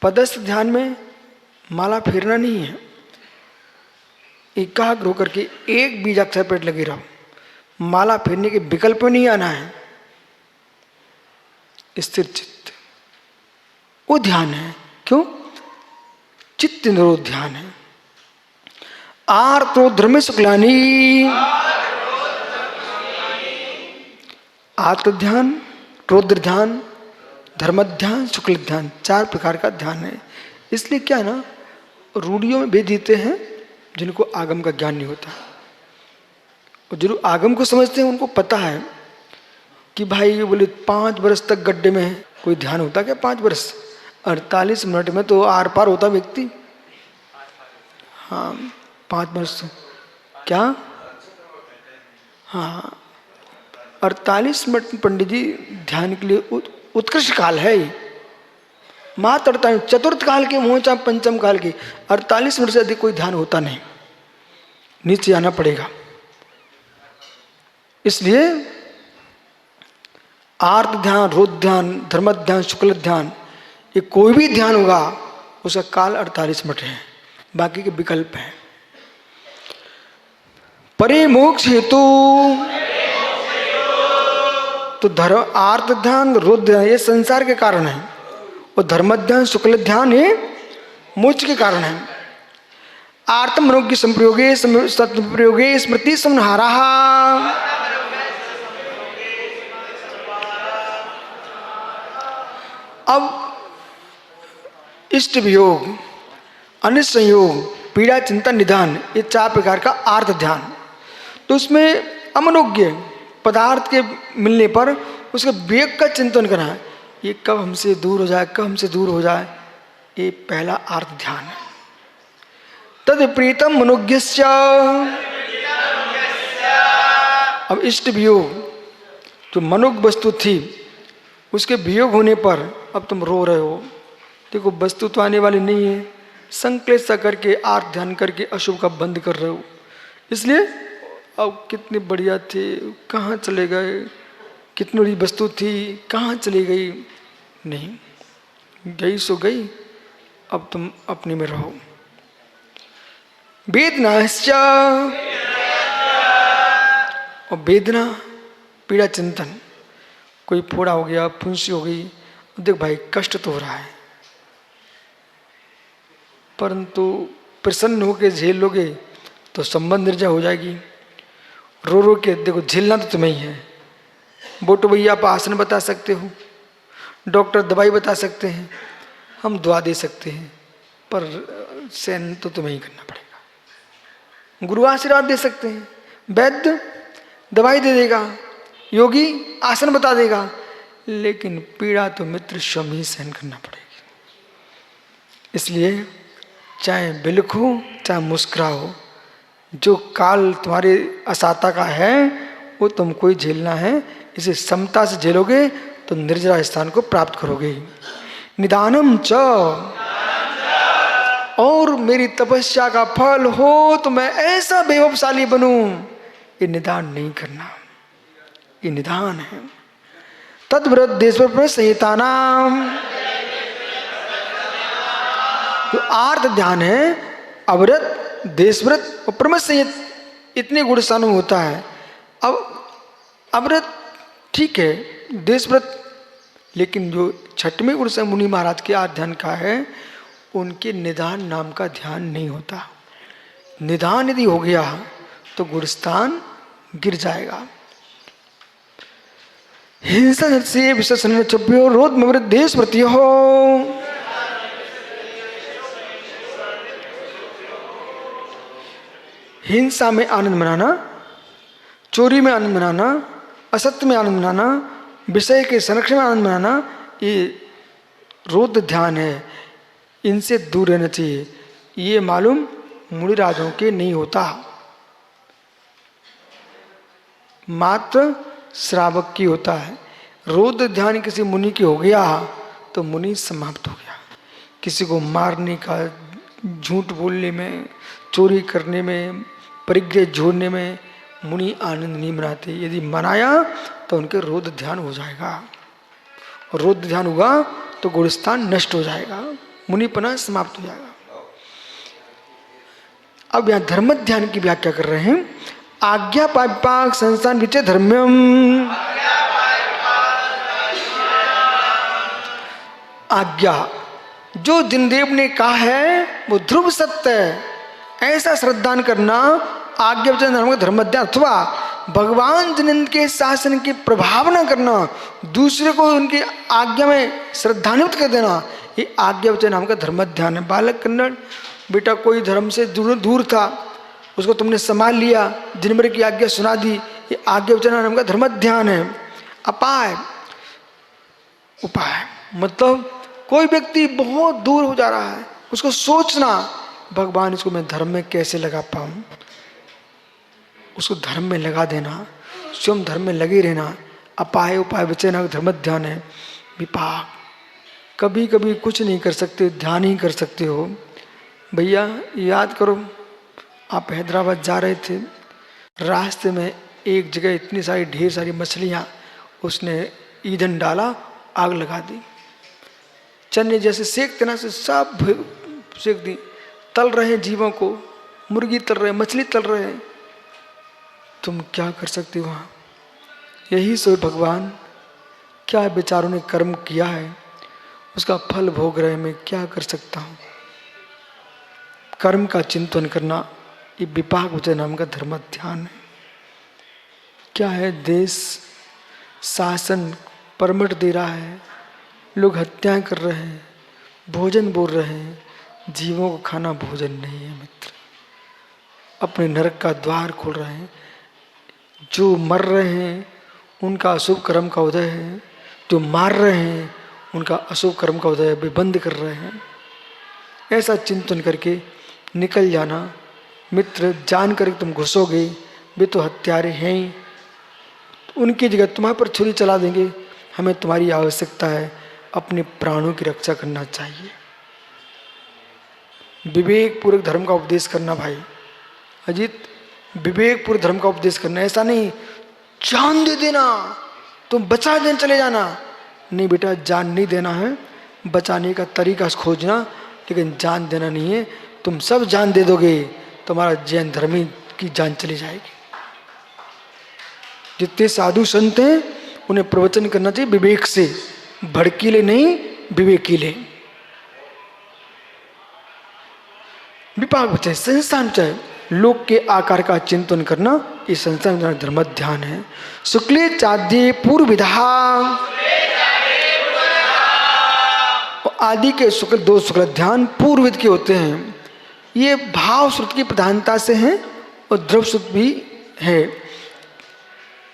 पदस्थ ध्यान में माला फेरना नहीं है, एकाग्र होकर के एक बीजाक्षर पर लगे रहो, माला फेरने के विकल्प में नहीं आना है। स्थिर चित्त वो ध्यान है। क्यों? चित्त निरोध ध्यान है। आर्तो धर्म शुक्लानी, आर्त ध्यान, रौद्र ध्यान, धर्म ध्यान, शुक्ल ध्यान, 4 प्रकार का ध्यान है। इसलिए क्या है ना, रूढ़ियों में भेज देते हैं जिनको आगम का ज्ञान नहीं होता, और जो आगम को समझते हैं उनको पता है कि भाई ये बोले 5 वर्ष तक गड्ढे में कोई ध्यान होता क्या? 5 वर्ष, 48 मिनट में तो आर पार होता व्यक्ति। हाँ 5 वर्ष क्या? हाँ 48 मिनट पंडित जी ध्यान के लिए उत्कृष्ट काल है। मात्र 48, चतुर्थ काल के मोचा पंचम काल के 48 मिनट से अधिक कोई ध्यान होता नहीं, नीचे आना पड़ेगा। इसलिए आर्त ध्यान, रौद्र ध्यान, धर्म ध्यान, शुक्ल ध्यान, ये कोई भी ध्यान होगा उसका काल 48 मिनट है, बाकी के विकल्प हैं। परे मोक्ष हेतु तो धर्म, आर्त ध्यान, रौद्र ध्यान ये संसार के कारण है, और धर्म ध्यान, शुक्ल ध्यान ये मोक्ष के कारण है। आर्त मनोज्ञ संप्रयोगे सत्प्रयोगे स्मृति संहारा, अब इष्ट वियोग, अनिष्ट संयोग, पीड़ा चिंतन निदान, ये 4 प्रकार का आर्त ध्यान। तो उसमें अमनोज्ञ पदार्थ के मिलने पर उसके विवेक का चिंतन करना है, ये कब हमसे दूर हो जाए, कब हमसे दूर हो जाए, ये पहला आर्त ध्यान है। तद प्रीतम मनोज्ञस्य, अब इष्ट वियोग जो मनोज्ञ वस्तु थी उसके वियोग होने पर अब तुम रो रहे हो, देखो वस्तु तो आने वाली नहीं है, संक्लेश सा करके आर्त ध्यान करके अशुभ का बंद कर रहे हो। इसलिए अब कितने बढ़िया थे, कहाँ चले गए, कितनी बड़ी वस्तु थी, कहाँ चली गई? नहीं, गई सो गई, अब तुम अपने में रहो। वेदनाश्च, और वेदना पीड़ा चिंतन, कोई फोड़ा हो गया, फुंसी हो गई, देख भाई कष्ट तो हो रहा है, परंतु प्रसन्न होकर झेल लोगे तो संबंध निर्जय हो जाएगी। रो रो के देखो झेलना तो तुम्हें ही है। बोटो भैया आप आसन बता सकते हो, डॉक्टर दवाई बता सकते हैं, हम दुआ दे सकते हैं, पर सहन तो तुम्हें ही करना पड़ेगा। गुरु आशीर्वाद दे सकते हैं, वैद्य दवाई दे देगा, योगी आसन बता देगा, लेकिन पीड़ा तो मित्र स्वयं ही सहन करना पड़ेगी। इसलिए चाहे बिलखो चाहे मुस्कुराओ, जो काल तुम्हारे असाता का है वो तुमको ही झेलना है। इसे समता से झेलोगे तो निर्जरा स्थान को प्राप्त करोगे। निदानम च, और मेरी तपस्या का फल हो तो मैं ऐसा वैभवशाली बनूं, ये निदान नहीं करना, ये निदान है। तद्व्रत देशव्रत संहिता नाम, जो आर्त ध्यान है अव्रत, देशव्रत और प्रमथ संहित, इतने गुण स्थानों में होता है। अब अव्रत ठीक है, देशव्रत, लेकिन जो 6वें गुण से मुनि महाराज के आर्त ध्यान का है, उनके निदान नाम का ध्यान नहीं होता। निदान यदि हो गया तो गुणस्थान गिर जाएगा। हिंसा से विशेषण चप्यो रोध मवृत देश प्रति हो, हिंसा में आनंद मनाना, चोरी में आनंद मनाना, असत्य में आनंद मनाना, विषय के संरक्षण में आनंद मनाना, ये रौद्र ध्यान है। इनसे दूर रहना चाहिए। ये मालूम मुनिराजों के नहीं होता, मात्र श्रावक की होता है। रौद्र ध्यान किसी मुनि की हो गया तो मुनि समाप्त हो गया। किसी को मारने का, झूठ बोलने में, चोरी करने में, परिग्रह जोड़ने में मुनि आनंद नहीं मनाते। यदि मनाया तो उनके रौद्र ध्यान हो जाएगा, और रौद्र ध्यान होगा तो गुणस्थान नष्ट हो जाएगा। मुनिपना समाप्त हो जाएगा। अब यहाँ धर्म ध्यान की व्याख्या कर रहे हैं। आज्ञा पापाक संस्थान विचय धर्म्यम। आज्ञा जो जिनदेव ने कहा है वो ध्रुव सत्य है, ऐसा श्रद्धान करना आज्ञा वचन धर्म का धर्म ध्यान, अथवा भगवान जिन के शासन की प्रभावना करना, दूसरे को उनकी आज्ञा में श्रद्धान्वित कर देना, ये आज्ञा वचन नाम का धर्म ध्यान है। बालक कन्नड़, बेटा कोई धर्म से दूर था, उसको तुमने संभाल लिया, जिनवर की आज्ञा सुना दी, ये आज्ञा वचन नाम का धर्म ध्यान है। अपाय उपाय मतलब कोई व्यक्ति बहुत दूर हो जा रहा है, उसको सोचना भगवान इसको मैं धर्म में कैसे लगा पाऊँ, उसको धर्म में लगा देना, स्वयं धर्म में लगे रहना। अपाय उपाय वचन धर्म ध्यान है। विपाक कभी कभी कुछ नहीं कर सकते, ध्यान ही कर सकते हो। भैया याद करो, आप हैदराबाद जा रहे थे, रास्ते में एक जगह इतनी सारी ढेर सारी मछलियाँ, उसने ईंधन डाला, आग लगा दी, चने जैसे सेकते ना से सब सेक दी। तल रहे जीवों को, मुर्गी तल रहे, मछली तल रहे हैं, तुम क्या कर सकते हो वहाँ? यही सो भगवान, क्या बेचारों ने कर्म किया है उसका फल भोग रहे, मैं क्या कर सकता हूँ। कर्म का चिंतन करना ये विपाक वचन नाम का धर्म ध्यान है। क्या है, देश शासन परमिट दे रहा है, लोग हत्याएं कर रहे हैं, भोजन बोल रहे हैं, जीवों को खाना भोजन नहीं है मित्र, अपने नरक का द्वार खोल रहे हैं। जो मर रहे हैं उनका अशुभ कर्म का उदय है, जो मार रहे हैं उनका अशुभ कर्म का उदय है, बंद कर रहे हैं। ऐसा चिंतन करके निकल जाना मित्र। जान कर तुम घुसोगे, वे तो हत्यारे हैं ही, उनकी जगह तुम्हारे पर छुरी चला देंगे। हमें तुम्हारी आवश्यकता है, अपने प्राणों की रक्षा करना चाहिए। विवेक पूर्वक धर्म का उपदेश करना भाई अजीत, विवेक पूर्वक धर्म का उपदेश करना। ऐसा नहीं जान दे देना, तुम बचा देने चले जाना, नहीं बेटा जान नहीं देना है, बचाने का तरीका खोजना, लेकिन जान देना नहीं है। तुम सब जान दे दोगे, तुम्हारा जैन धर्मी की जान चली जाएगी। जितने साधु संत हैं उन्हें प्रवचन करना चाहिए विवेक से, भड़कीले नहीं, विवेकीले। विपाक बचे संस्थान चाहे लोक के आकार का चिंतन करना, ये संस्थान धर्म ध्यान है। शुक्ले चाद्य पूर्व विधा, आदि के शुक्ल दो शुक्ल ध्यान पूर्व विध के होते हैं। ये भाव श्रुति की प्रधानता से हैं और द्रव्य श्रुति भी है।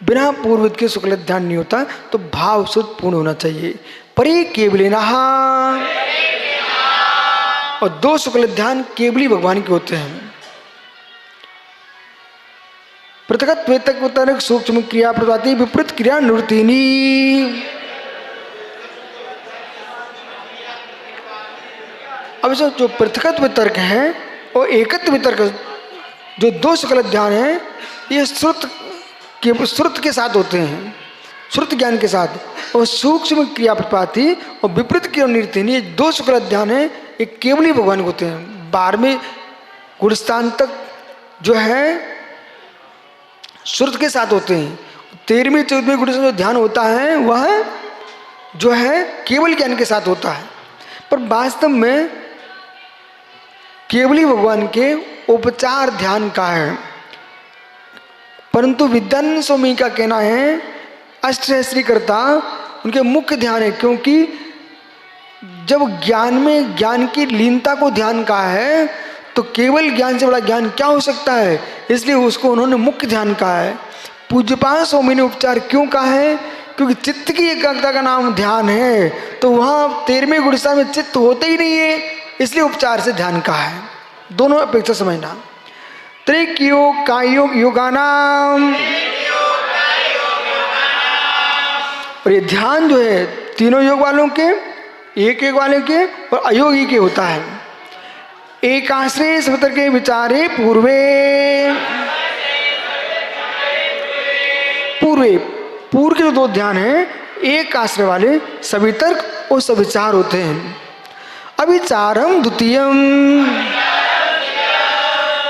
बिना पूर्व विध के शुक्ल ध्यान नहीं होता, तो भाव श्रुति पूर्ण होना चाहिए। परे केवलिना, और दो शुक्ल ध्यान केवली भगवान के होते हैं। पृथक वेतक सूक्ष्म क्रिया प्रदाती विपरीत क्रिया निवृत्तिनी। अब जो पृथकत्व तर्क है और एकत्व तर्क, जो दो शुक्ल ध्यान है, ये श्रुत के साथ होते हैं, श्रुत ज्ञान के साथ। और सूक्ष्म क्रिया प्रतिपाती और विपरीत क्रिया निवृत्तिनी, ये दो शुक्ल ध्यान है, ये केवली भगवान को होते हैं। 12वें गुणस्थान तक जो है श्रुत के साथ होते हैं। 13वें 14वें गुणस्थान जो ध्यान होता है वह जो है केवल ज्ञान के साथ होता है। पर वास्तव में केवली भगवान के उपचार ध्यान का है। परंतु विद्वान स्वामी का कहना है अष्टश्री करता उनके मुख्य ध्यान है, क्योंकि जब ज्ञान में ज्ञान की लीनता को ध्यान कहा है तो केवल ज्ञान से बड़ा ज्ञान क्या हो सकता है, इसलिए उसको उन्होंने मुख्य ध्यान कहा है। पूज्यपाद स्वामी ने उपचार क्यों कहा है, क्योंकि चित्त की एकाग्रता का नाम ध्यान है, तो वहाँ 13वें गुणस्थान में चित्त होते ही नहीं है, इसलिए उपचार से ध्यान कहा है। दोनों अपेक्षा समझना। त्रिक योग का योग योगानाम, और ये ध्यान जो है तीनों योग वालों के, एक योग वाले के और अयोगी के होता है। एक आश्रय सवितर के विचारे पूर्वे, पूर्व के जो दो ध्यान है, एक आश्रय वाले सवितर्क और सविचार होते हैं। अविचारम द्वितीयम।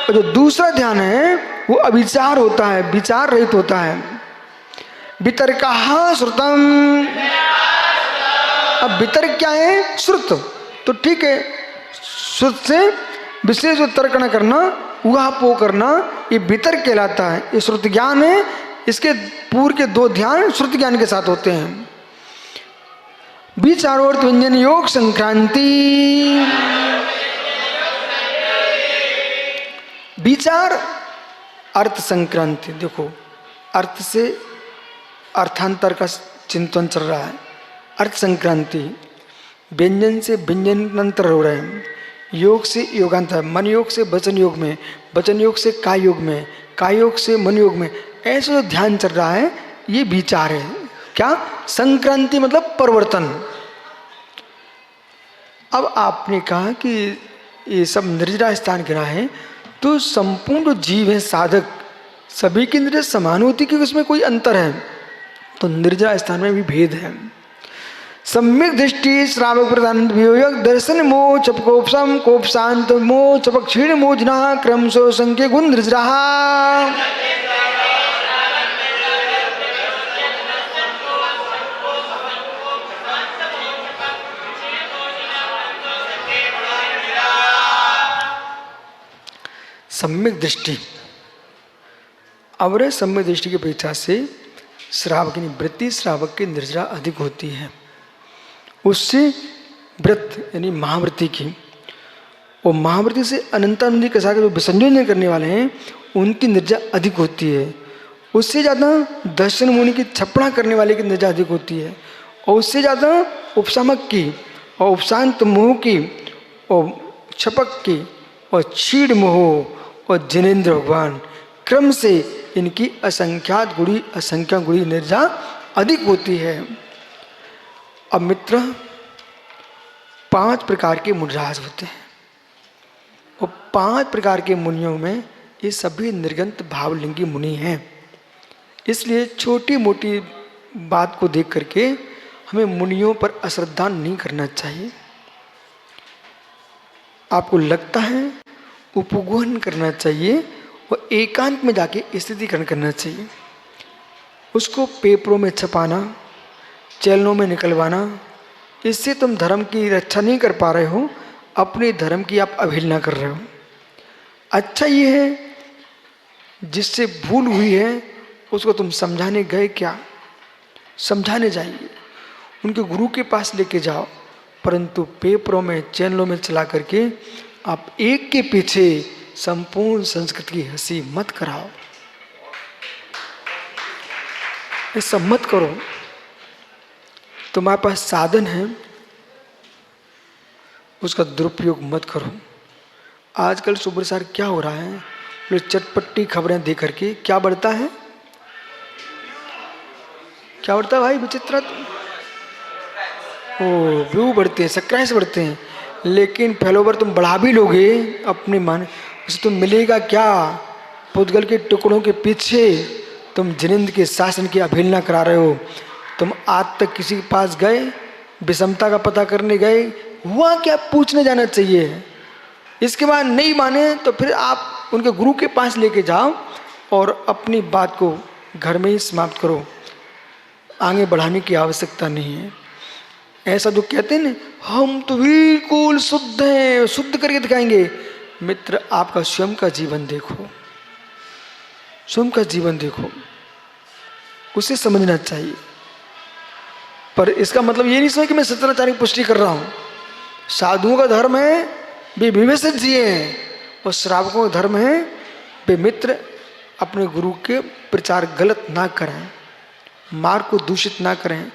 और जो दूसरा ध्यान है वो अविचार होता है, विचार रहित होता है। वितर्कः श्रुतम। अब वितर्क क्या है? श्रुत। तो ठीक है, श्रुत से विशेष जो तर्क न करना, ऊहापोह करना, ये वितर्क कहलाता है। ये श्रुत ज्ञान है। इसके पूर्व के दो ध्यान श्रुत ज्ञान के साथ होते हैं। विचारोर्थ व्यंजन योग संक्रांति। विचार अर्थ संक्रांति। देखो, अर्थ से अर्थांतर का चिंतन चल रहा है, अर्थ संक्रांति। व्यंजन से व्यंजनांतर हो रहे हैं, योग से योगांतर, मन योग से वचन योग में, वचन योग से काय योग में, काय योग से मन योग में, ऐसे जो ध्यान चल रहा है ये विचार है। क्या? संक्रांति मतलब परिवर्तन। अब आपने कहा कि ये सब निर्जरा स्थान गिरा है, तो संपूर्ण जो जीव है साधक, सभी की इंद्रिय समान होती कि उसमें कोई अंतर है? तो निर्जरा स्थान में भी भेद है। सम्यक दृष्टि श्रावक प्रधान वियोग दर्शन मोह चपकोपसम कोपशांत मोह चपक क्षीण मोजना क्रम सो संख्य गुण निर्जरा। सम्यक दृष्टि, अवरे सम्यक दृष्टि की अपेक्षा से श्रावक यानी वृत्ति श्रावक की निर्जरा अधिक होती है। उससे व्रत यानी महावृत्ति की, और महावृत्ति से अनंतानंदी कसा के जो विसंयोजन करने वाले हैं उनकी निर्जरा अधिक होती है। उससे ज़्यादा दर्शन मुनि की छपड़ा करने वाले की निर्जरा अधिक होती है, और उससे ज़्यादा उपशामक की और उपशांत मोह की और छपक की और क्षीण मोह और जिनेन्द्र भगवान, क्रम से इनकी असंख्यात गुणी असंख्या गुणी निर्जरा अधिक होती है। अब मित्र, 5 प्रकार के मुनिराज होते हैं, और 5 प्रकार के मुनियों में ये सभी निर्गंत भावलिंगी मुनि हैं। इसलिए छोटी मोटी बात को देख करके हमें मुनियों पर अश्रद्धा नहीं करना चाहिए। आपको लगता है उपगोहन करना चाहिए और एकांत में जाके स्थितिकरण करना चाहिए। उसको पेपरों में छपाना, चैनलों में निकलवाना, इससे तुम धर्म की रक्षा नहीं कर पा रहे हो, अपने धर्म की आप अवहेलना कर रहे हो। अच्छा ये है जिससे भूल हुई है उसको तुम समझाने गए क्या? समझाने जाइए, उनके गुरु के पास लेके जाओ, परंतु पेपरों में चैनलों में चला करके आप एक के पीछे संपूर्ण संस्कृत की हंसी मत कराओ। ऐसा मत करो। तुम्हारे पास साधन है, उसका दुरुपयोग मत करो। आजकल सुबह सार क्या हो रहा है, लोग चटपटी खबरें दे करके क्या बढ़ता है, क्या बढ़ता है भाई? विचित्र व्यू बढ़ते हैं, सब्सक्राइब बढ़ते हैं, लेकिन फॉलोवर तुम बढ़ा भी लोगे अपने मन, उसे तुम मिलेगा क्या? पुद्गल के टुकड़ों के पीछे तुम जिनेंद्र के शासन की अवहेलना करा रहे हो। तुम आज तक किसी के पास गए, विषमता का पता करने गए, हुआ क्या पूछने जाना चाहिए। इसके बाद नहीं माने तो फिर आप उनके गुरु के पास लेके जाओ और अपनी बात को घर में ही समाप्त करो। आगे बढ़ाने की आवश्यकता नहीं है। ऐसा जो कहते हैं ना, हम तो बिल्कुल शुद्ध हैं, शुद्ध करके दिखाएंगे। मित्र, आपका स्वयं का जीवन देखो, स्वयं का जीवन देखो, उसे समझना चाहिए। पर इसका मतलब ये नहीं समझ कि मैं सत्यनारायण की पुष्टि कर रहा हूं। साधुओं का धर्म है वे विवेचित जिए हैं, और श्रावकों का धर्म है वे मित्र अपने गुरु के प्रचार गलत ना करें, मार्ग को दूषित ना करें।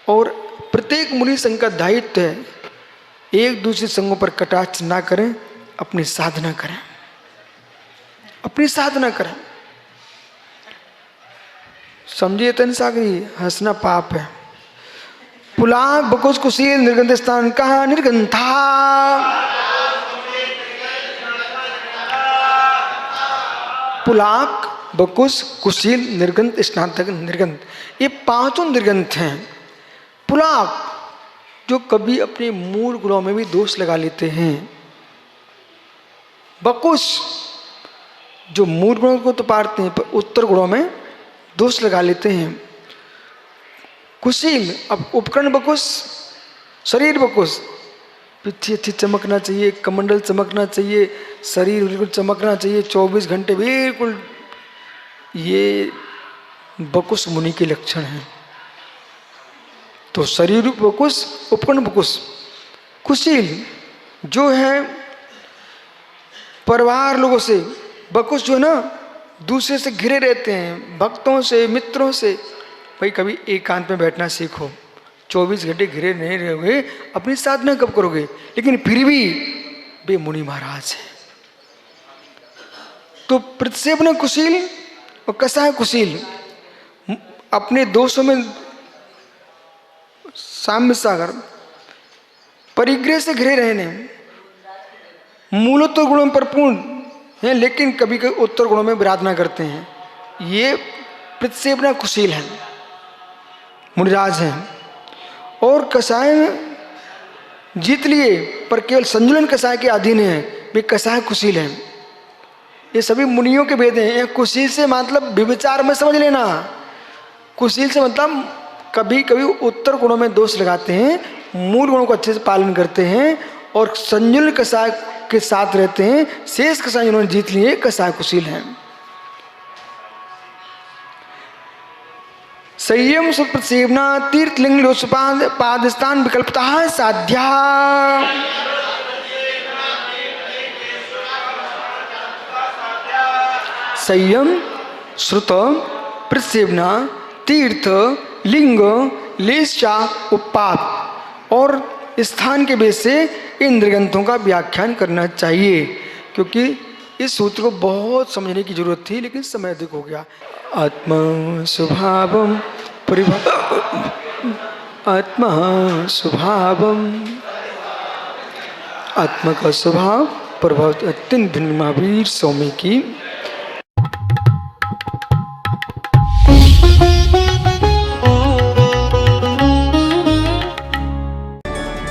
और प्रत्येक मुनि संघ का दायित्व है एक दूसरे संघों पर कटाक्ष ना करें, अपनी साधना करें, अपनी साधना करें। समझिए तन सागरी, हंसना पाप है। पुलाक बकुस कुशील निर्गंध स्थान कहा निर्गंथा। पुलाक बकुस कुशील निर्गंध स्नान तक निर्गंध, ये 5 निर्गंध हैं। पुलाक जो कभी अपने मूल गुणों में भी दोष लगा लेते हैं। बकुश जो मूल गुणों को तो पारते हैं पर उत्तर गुणों में दोष लगा लेते हैं। कुशील, अब उपकरण बकुश, शरीर बकुश, पिछे अच्छी चमकना चाहिए, कमंडल चमकना चाहिए, शरीर बिल्कुल चमकना चाहिए 24 घंटे बिल्कुल, ये बकुश मुनि के लक्षण हैं। तो शरीर बकुश, उपकरण बकुश। कुशील जो है परिवार लोगों से, बकुश जो है ना दूसरे से घिरे रहते हैं, भक्तों से, मित्रों से। भाई कभी एकांत में बैठना सीखो, 24 घंटे घिरे नहीं रहोगे, अपनी साधना कब करोगे? लेकिन फिर भी वे मुनि महाराज हैं। तो प्रतिसेवन कुशील और कसाय कुशील, अपने दोषों में साम्य सागर, परिग्रह से घिरे रहने, मूलोत्तर गुणों में परिपूर्ण हैं लेकिन कभी कभी उत्तर गुणों में विराधना करते हैं, ये प्रतिसेवना कुशील हैं, मुनिराज हैं। और कसाय जीत लिए पर केवल संजुलन कसाय के अधीन है, वे कसाय कुशील हैं। ये सभी मुनियों के भेद हैं। कुशील से मतलब विविचार में समझ लेना, कुशील से मतलब कभी कभी उत्तर गुणों में दोष लगाते हैं, मूल गुणों को अच्छे से पालन करते हैं और संजुल कसाय के साथ रहते हैं। शेष कसाय जिन्होंने जीत लिए कसाय कुशील हैं। संयम सुप्रसेवना तीर्थलिंग लोचपाद पादस्थान विकल्पता साध्या। संयम श्रुत प्रसेवना तीर्थ लिंग लेशा उपात और स्थान के बेस से इंद्र ग्रंथों का व्याख्यान करना चाहिए, क्योंकि इस सूत्र को बहुत समझने की जरूरत थी लेकिन समय अधिक हो गया। आत्मा स्वभावम आत्मा स्वभावम, आत्मा का स्वभाव प्रभाव अत्यंत भिन्न महावीर स्वामी की